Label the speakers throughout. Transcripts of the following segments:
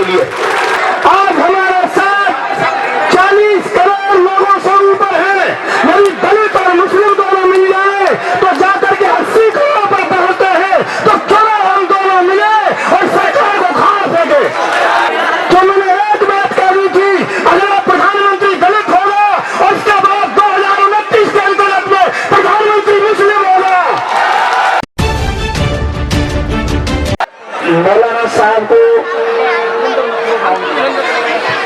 Speaker 1: बोलिए। आज हमारे साथ 40 करोड़ लोगों से ऊपर है। यदि दलित और मुस्लिम दोनों मिल जाए तो जाकर के 80 करोड़ पर पहुंचते हैं, तो क्यों हम दोनों मिले और सरकार को खाड़ फेंके। तो मैंने एक बात कह दी थी, अगर प्रधानमंत्री दलित होगा और उसके बाद 2029 के अंतर्गत में प्रधानमंत्री मुस्लिम होगा। मौलाना साहब को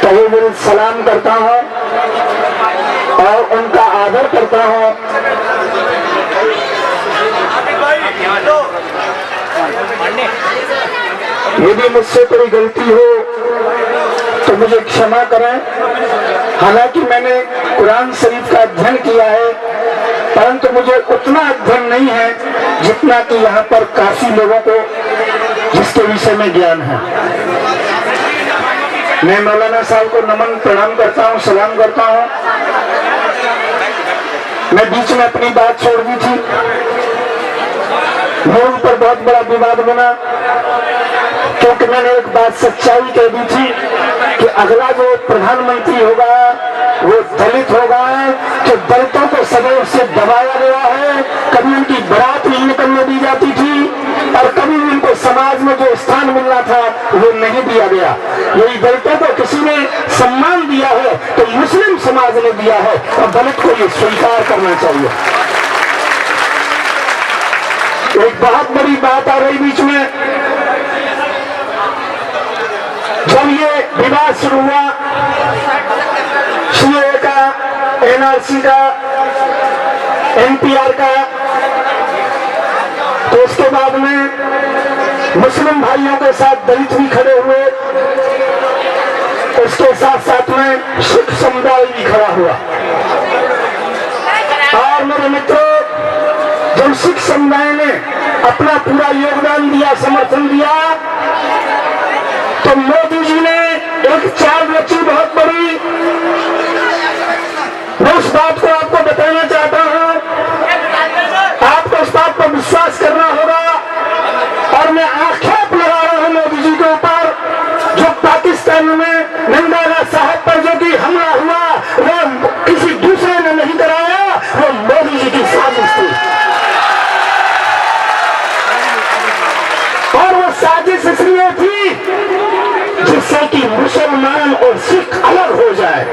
Speaker 1: तहे सलाम करता हूं और उनका आदर करता हूं। यदि मुझसे कोई गलती हो तो मुझे क्षमा करें। हालांकि मैंने कुरान शरीफ का अध्ययन किया है, परंतु मुझे उतना अध्ययन नहीं है जितना कि यहाँ पर काफी लोगों को जिसके विषय में ज्ञान है। मैं मौलाना साहब को नमन प्रणाम करता हूँ, सलाम करता हूँ। मैं बीच में अपनी बात छोड़ दी थी, मेरे ऊपर बहुत बड़ा विवाद बना, क्योंकि मैंने एक बात सच्चाई कह दी थी कि अगला जो प्रधानमंत्री होगा वो दलित होगा। तो दलितों को सदैव से दबाया गया है, कभी उनकी बारात नहीं निकलने दी जाती थी और कभी उनको समाज में जो स्थान मिलना था वो नहीं दिया गया। यही दलितों को किसी ने सम्मान दिया है तो मुस्लिम समाज ने दिया है और दलित को ये स्वीकार करना चाहिए। एक बहुत बड़ी बात आ रही बीच में, जब ये विवाद शुरू हुआ सीएए का, एनआरसी का, एनपीआर का, तो उसके बाद में मुस्लिम भाइयों के साथ दलित भी खड़े हुए, उसके साथ साथ में सिख समुदाय भी खड़ा हुआ। और मेरे मित्रों, जब सिख समुदाय ने अपना पूरा योगदान दिया, समर्थन दिया, तो मोदी जी ने एक चाल रची बहुत बड़ी। मैं उस बात को आपको बताना चाहता हूं, आपको उस बात पर विश्वास करना होगा। और मैं आक्षेप लगा रहा हूं मोदी जी के ऊपर, जो पाकिस्तान में नंदगाना साहब पर जो कि हमला हुआ वो किसी दूसरे ने नहीं कराया, वो मोदी जी की साजिश थी। और वो साजिश इसलिए थी जिससे कि मुसलमान और सिख अलग हो जाए।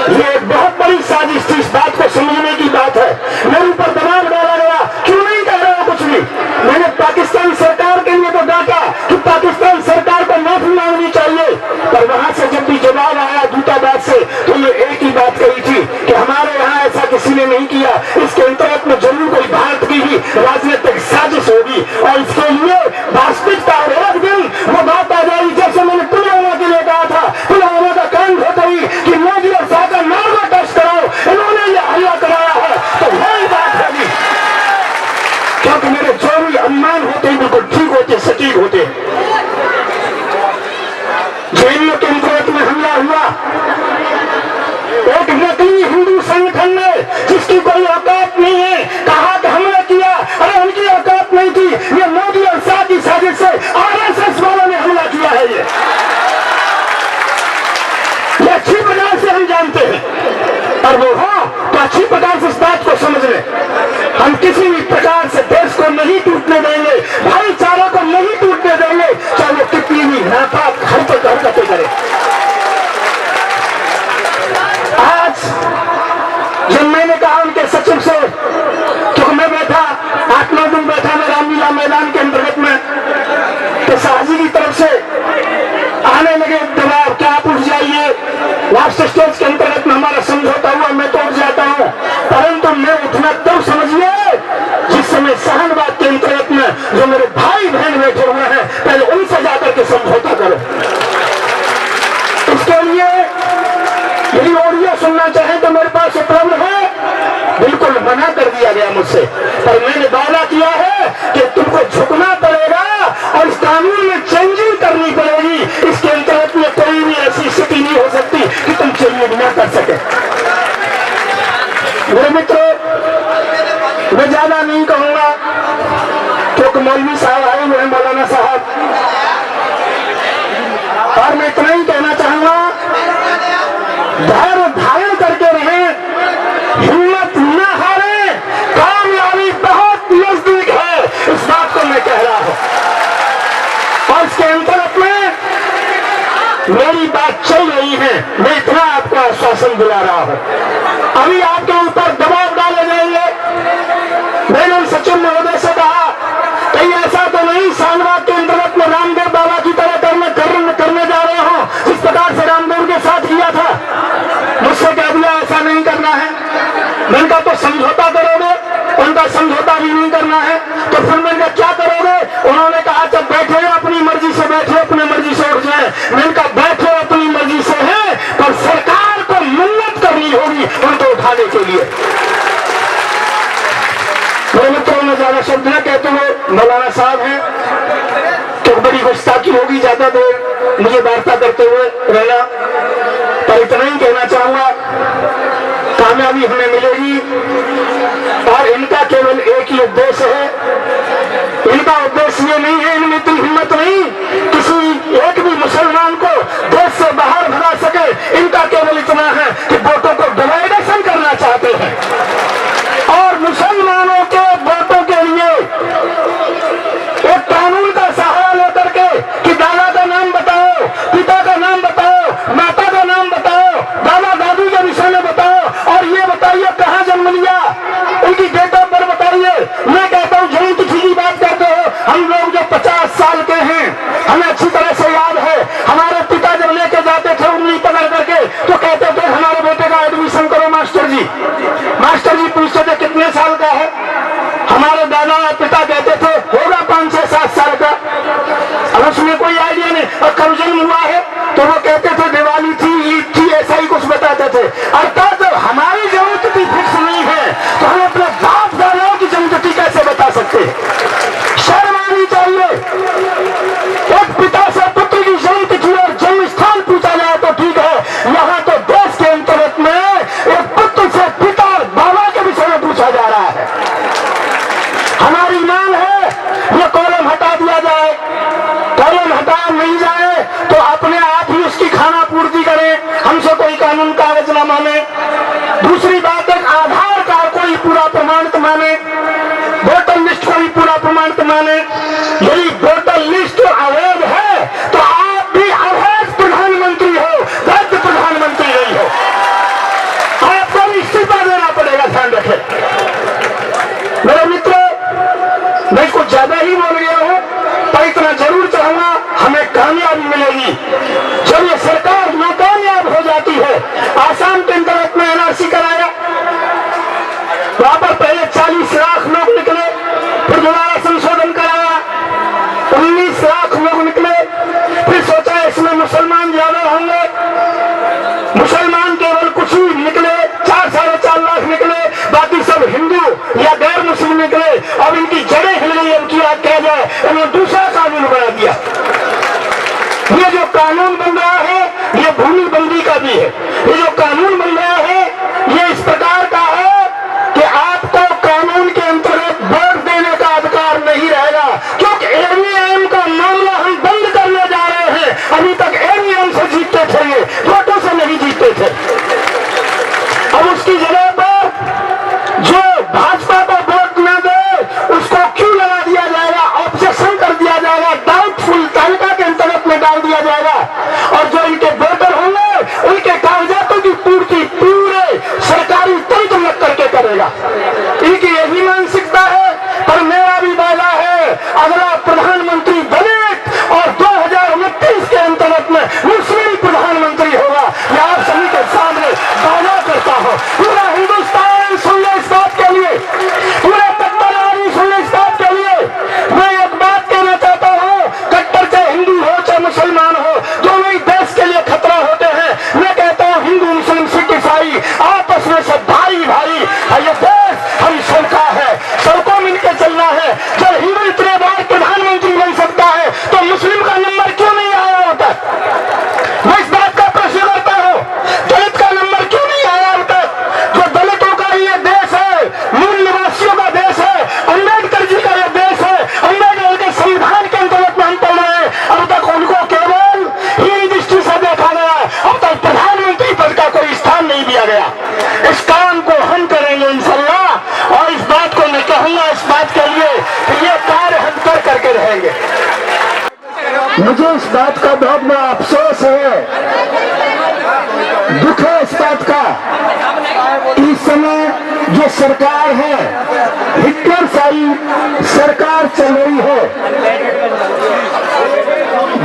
Speaker 1: ये एक बहुत बड़ी साजिश थी, इस बात को समझने की बात है। मेरे ऊपर दबाव डाला गया, क्यों नहीं कह रहा कुछ भी। मैंने पाकिस्तान सरकार के लिए तो डांटा कि पाकिस्तान सरकार को माफी मांगनी चाहिए, पर वहां से जब भी जवाब आया दूतावास से तो ये एक ही बात कही थी कि हमारे यहाँ ऐसा किसी ने नहीं किया, इसके अंतर्गत में जरूर कोई भारत की ही राजनीतिक साजिश होगी और इसके लिए वास्तविकता और एक दिन वो बात आ जाएगी। जैसे मैंने पुलवामा के लिए कहा था, पुलवामा का कांड होता ही कि मोदी और सागर नार्को टेस्ट कराओ, इन्होंने ये हमला कराया है, तो वही बात होगी। क्योंकि मेरे जो भी अनुमान होते हैं बिल्कुल ठीक होते, सटीक होते। जेएनयू के अंतर्गत में हमला हुआ, एक नकली हिंदू संगठन ने जिसकी कोई औकात नहीं है कहा कि हमला किया। अरे उनकी औकात नहीं थी, ये मोदी और शाह की साजिश से आरएसएस वालों ने हमला किया है। ये अच्छी प्रकार से हम जानते हैं, और वो हो तो अच्छी प्रकार से इस बात को समझ लें। हम किसी भी प्रकार से देश को नहीं टूटने देंगे, भाईचारा को नहीं टूटने देंगे, चाहे वो कितनी भी नापाक हरकतें करे। आज जब मैंने कहा उनके सचिव से, क्योंकि मैं बैठा 8-9 दिन बैठा मैं रामलीला मैदान के अंतर्गत में, तो शाहजी की तरफ से आने लगे दबाव, क्या आप उठ जाइए, लास्ट स्टेज के अंतर्गत में हमारा समझौता हुआ, मैं तो उठ जाता हूं। परंतु मैं उठना तब समझिए जिस समय शाहनबाग के अंतर्गत में जो मेरे भाई बहन बैठे हुए हैं, पहले उनसे जाकर के समझौता करो। इसके लिए यदि ऑडियो सुनना चाहे तो मेरे पास उपलब्ध है, बिल्कुल मना कर दिया गया मुझसे, पर मैंने वादा किया है कि तुमको झुकना पड़ेगा और इस कानून में चेंजिंग करनी पड़ेगी। इसके अंतर्गत में कोई भी ऐसी स्थिति नहीं हो सकती कि तुम चेंजिंग न कर सके। मेरे मित्रों, मैं ज्यादा नहीं कहूंगा क्योंकि मौलवी साहब आए हुए हैं, मौलाना साहब, मेरी बात चल रही है, मैं इतना आपको आश्वासन दिला रहा हूं। अभी आपके ऊपर दबाव डाले जाएंगे। मैंने सचिन महोदय से कहा कहीं ऐसा तो नहीं शानबाग के अंतर्गत में रामदेव बाबा की तरह करने जा रहे हो जिस प्रकार से रामदेव के साथ किया था। मुझसे कह दिया ऐसा नहीं करना है। मैंने कहा तो समझौता करोगे? उनका समझौता भी नहीं करना है। तो फिर मैंने कहा क्या करोगे? उन्होंने कहा जब बैठे अपनी मर्जी से बैठे, अपनी मर्जी से उठ जाए। मैंने कहा बैठो अपनी मर्जी से है, पर सरकार को मिन्नत करनी होगी उनको उठाने के लिए। मेरे मित्रों में ज्यादा शब्द न कहते हुए मौलाना साहब हैं तो बड़ी गुस्ताखी होगी ज्यादा देर मुझे वार्ता करते हुए रहना, पर इतना ही कहना चाहूंगा कामयाबी हमें मिलेगी और इनका केवल एक ही उद्देश्य है। इनका उद्देश्य ये नहीं है, इनमें इतनी हिम्मत नहीं किसी एक भी मुसलमान को देश से बाहर भगा सके। इनका केवल इतना है कि वोटों को डिवाइडेशन करना चाहते हैं और मुसलमानों के वोटों के लिए एक कानून का सहारा लेकर के कि दादा का नाम बताओ, पिता का नाम बताओ, माता का नाम बताओ, दादा दादी के विषय में बताओ और ये बताइए कहाँ जन्म लिया, उनकी डेट ऑफ बर्थ बताइए। मैं कहता हूँ जन्म तिथि की बात करते हो। हम लोग जो 50 साल के हैं हमें अच्छी तरह से याद है, हमारे पिता जब लेके जाते थे उंगली पकड़ करके तो कहते थे हमारे बेटे का एडमिशन करो मास्टर जी। मास्टर जी पूछते थे कितने साल का है? हमारे दादा और पिता कहते थे होगा 5, 6, 7 साल का। अब उसमें कोई आइडिया नहीं। और कब जन्म हुआ है तो वो कहते थे दिवाली थी, ईद थी, ऐसा ही कुछ बताते थे। अर्थात हमारी जन्मतिथि फिक्स नहीं है तो हम अपने बाप दादाओं की जन्मतिथि कैसे बता सकते हैं? शर्म आनी चाहिए। एक पिता से पुत्र की जन्मतिथि और जन्म स्थान पूछा जाए तो ठीक है, यहाँ तो देश के अंतर्गत में एक पुत्र से पिता और बाबा के विषय में पूछा जा रहा है। हमारी मांग है ये कॉलम हटा दिया जाए। कॉलम हटा नहीं जाए तो अपने आप ही उसकी खाना पूर्ति करें, हमसे कोई कानून कागज न माने। दूसरी बात एक आधार कार्ड को ही पूरा प्रमाणित माने, वोटर लिस्ट को ही पूरा प्रमाणित माने। यदि वोटर लिस्ट अवैध है तो आप भी अवैध प्रधानमंत्री हो, वैध प्रधानमंत्री नहीं हो। आपको इस्तीफा देना पड़ेगा, ध्यान रखें। मेरे मित्रों मैं कुछ ज्यादा ही बोल गया हूं पर इतना जरूर चाहूंगा हमें कामयाबी मिलेगी। जब ये सरकार नाकामयाब हो जाती है, आसाम के अंतर्गत में एनआरसी कराया, वहां पर पहले 40 लाख लोग निकले, फिर दोबारा संशोधन कराया 19 लाख लोग निकले, फिर सोचा इसमें मुसलमान ज्यादा होंगे, मुसलमान केवल कुछ ही निकले, 4, 4.5 लाख निकले, बाकी सब हिंदू या गैर मुस्लिम निकले। अब इनकी जड़ें हिल गई। अब की बात कह जाए उन्होंने दूसरा कानून बना दिया। ये जो कानून बन रहा है ये भूमि बंदी का भी है। ये जो कानून बन रहा है ये इस प्रकार का है कि आपको कानून के अंतर्गत वोट देने का अधिकार नहीं रहेगा, क्योंकि एमईएम का मामला हम बंद करने जा रहे हैं। अभी तक एमईएम से जीतते थे, ये वोटों से नहीं जीतते थे। अब उसकी जगह पर जो भाजपा को वोट न दे उसको क्यों लगा दिया जाएगा, ऑब्जेक्शन कर दिया जाएगा, डाउटफुल तालिका के अंतर्गत में डाल दिया जाएगा और जो इनके वोटर होंगे उनके कागजातों की पूर्ति पूरे सरकारी तंत्र लग करके करेगा। इनकी यही मानसिकता है। पर मेरा भी वादा है अगला प्रधानमंत्री दलित और 2029 के अंतर्गत में मुस्लिम प्रधानमंत्री होगा। यह आप सभी के सामने वादा करता हूं। पूरा हिंदुस्तान सुन ले इस बात के लिए, पूरे कट्टरवादी सुन ले इस बात के लिए। मैं एक बात कहना चाहता हूं, कट्टर चाहे हिंदू हो चाहे मुसलमान हो, दोनों ही देश के लिए खतरा होते हैं। मैं कहता हूं हिंदू मुस्लिम सिख ईसाई आपस में सब भाई भाई। ये देश हम सबका है, सबको मिलकर चलना है। जब हिंदू इतने बार प्रधानमंत्री बन सकता है तो मुस्लिम का नंबर क्यों नहीं आया होता? मैं इस बात का प्रश्न करता हूं, दलित का नंबर क्यों नहीं आया होता? जो दलितों का ये देश है, मूल निवासियों का देश है, अम्बेडकर जी का ये देश है, अम्बेडकर के संविधान के अंतर्गत में हम पढ़ रहे हैं। अब तक उनको केवल ही दृष्टि से देखा गया, अब तक प्रधानमंत्री पद का कोई स्थान नहीं दिया गया। इस काम को हम करेंगे इंशाअल्लाह और इस बात को मैं कहूंगा इस बात के लिए कि ये कार्य हम करके रहेंगे। मुझे इस बात का बहुत बड़ा अफसोस है, दुख है इस बात का। इस समय जो सरकार है, हिटलरशाही सरकार चल रही है,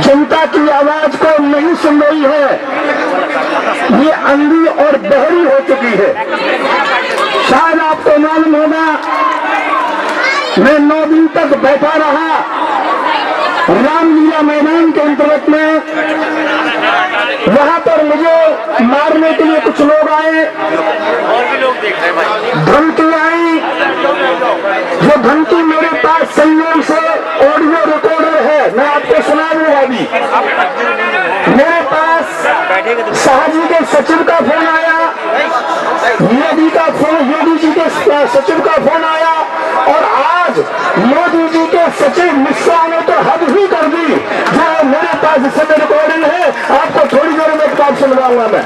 Speaker 1: जनता की आवाज को नहीं सुन रही है, ये अंधी और बहरी हो चुकी है। शायद आपको मालूम होगा, मैं 9 दिन तक बैठा रहा रामलीला मैदान के अंतर्गत में। वहां पर मुझे मारने के लिए कुछ लोग आए, धमकी आई। जो धमकी मेरे पास संयोग से ऑडियो रिकॉर्डर है, मैं आपको सुना दूंगा अभी। मेरे पास शाहजी के सचिव का फोन आया, योगी का फोन, योगी जी के सचिव का फोन आया, और आज मोदी जी के सचिव मिश्रा ने तो हद ही कर दी। जो मेरे पास इस समय रिकॉर्डिंग है, आपको थोड़ी देर में बात सुनवाऊंगा मैं।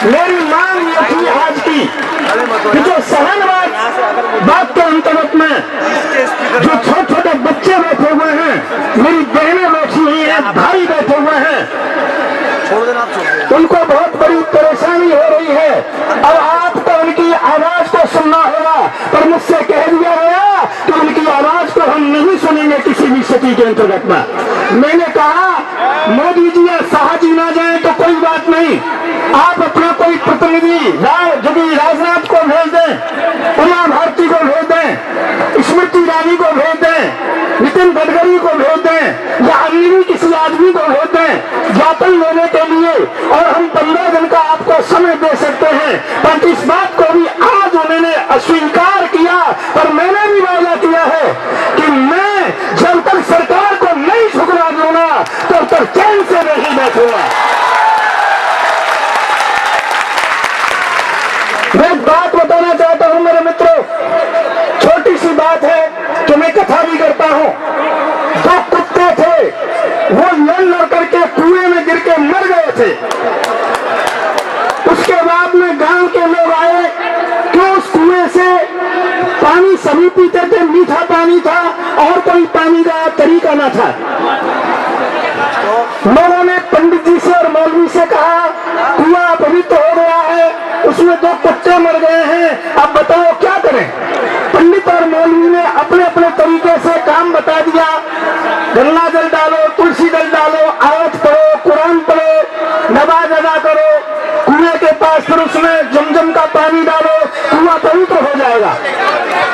Speaker 1: मेरी मांग ये थी आज की कि जो सहनवाद बात के अंतर्गत में जो छोटे छोटे बच्चे बैठे हुए हैं, मेरी बहनें बैठी हुई हैं, भाई बैठे हुए हैं, उनको बहुत बड़ी परेशानी हो रही है। अब आपको उनकी आवाज को सुनना होगा, पर मुझसे कह दिया गया कि उनकी आवाज को हम नहीं सुनेंगे किसी भी स्थिति के अंतर्गत में। मैंने कहा मोदी जी या शाह जी ना जाए तो कोई बात नहीं, आप अपना कोई प्रतिनिधि जोगी राजनाथ को भेज दें, उमा भारती को भेज दें, स्मृति ईरानी को भेज दें, नितिन गडकरी को भेज दें, या अन्य भी किसी आदमी को भेज दें ज्ञापन लेने के लिए, और हम 15 दिन का आपको समय दे सकते हैं। पर इस बात को भी आज उन्होंने अस्वीकार किया। पर मैंने भी वादा किया है कि मैं जब तक सरकार को नहीं ठुकरा दूंगा तब तक चैन से नहीं बैठूंगा। मैं एक बात बताना चाहता हूं मेरे मित्रों, छोटी सी बात है कि मैं कथा भी करता हूं। 2 कुत्ते थे, वो लड़ करके कुएं में गिर के मर गए थे। उसके बाद में गांव के लोग आए कि उस कुएं से पानी सभी पीते थे, मीठा पानी था और कोई पानी का तरीका न था। लोगों ने पंडित जी से और मौलवी से कहा कुआं पवित्र हो गया है, उसमें 2 कुत्ते मर गए हैं, अब बताओ क्या करें। पंडित और मौलवी ने अपने अपने तरीके से काम बता दिया, गंगा जल डालो, तुलसी जल डालो, आयत पढ़ो, कुरान पढ़ो, नमाज अदा करो, कुएं के पास फिर उसमें जमजम का पानी डालो, कुआं पवित्र हो जाएगा।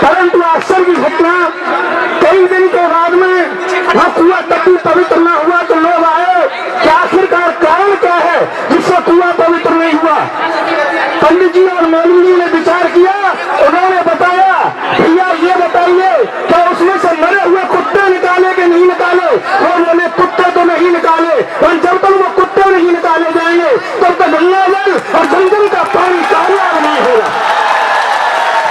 Speaker 1: परंतु आश्चर्य की घटना, कई दिन के बाद में वह कुआं तब भी पवित्र न हुआ तो लोग आए कि आखिरकार कारण क्या है जिससे कुआं पवित्र नहीं हुआ। पंडित जी और मौलवी जी ने विचार किया, उन्होंने बताया भैया ये बताइए क्या उसमें से मरे हुए कुत्ते निकाले कि नहीं निकाले। वो बोले कुत्ते तो नहीं निकाले, और जब तक वो कुत्ते नहीं निकाले जाएंगे तब तक गंगा जल और जमजम का पानी कामयाब नहीं होगा।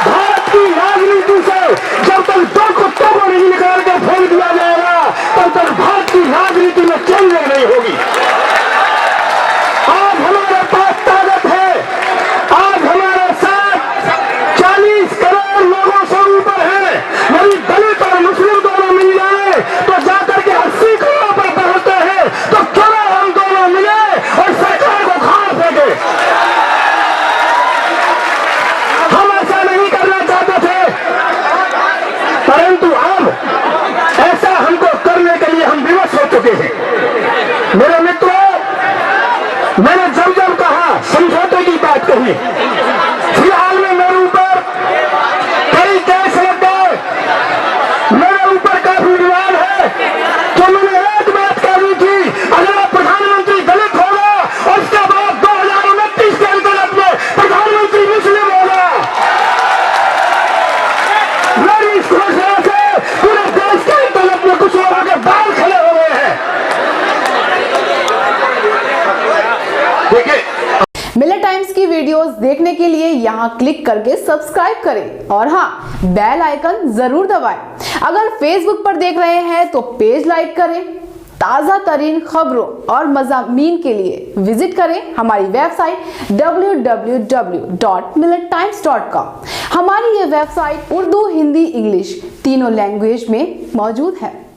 Speaker 1: भारत की राजनीति से जब तक 2 कुत्तों को नहीं निकाल कर फेंक दिया जाएगा तब तक भारत की राजनीति में चेंज नहीं होगी। आज हमारे पास ताकत है, आज हमारे साथ 40 करोड़ लोगों से ऊपर है। यदि दलित और मुस्लिम दोनों मिल जाए तो जाकर के 80 करोड़ पर पहुंचते हैं, तो क्यों हम दोनों मिले और सरकार को खाड़ फेंके। हम ऐसा नहीं करना चाहते थे, परंतु अब ऐसा हमको करने के लिए हम विवश हो चुके हैं। मेरे मित्रों, मैंने जब जब कहा समझौते की बात कही, फिलहाल में मेरे ऊपर कई केस लग गए, मेरे ऊपर काफी विवाद है। तो मैंने एक बात कही थी, अगर प्रधानमंत्री दलित होगा और उसके बाद 2029 के अंतर्गत में प्रधानमंत्री मुस्लिम होगा, मेरी इस घोषणा से पूरे देश के अंतर्गत में कुछ लोगों के बाल खड़े हो गए हैं। देखिए,
Speaker 2: मिलत टाइम्स की वीडियोस देखने के लिए यहाँ क्लिक करके सब्सक्राइब करें और हाँ, बेल आइकन जरूर दबाएं। अगर फेसबुक पर देख रहे हैं तो पेज लाइक करें। ताज़ा तरीन खबरों और मज़ामीन के लिए विजिट करें हमारी वेबसाइट www.millettimes.com। हमारी ये वेबसाइट उर्दू, हिंदी, इंग्लिश तीनों लैंग्वेज में मौजूद है।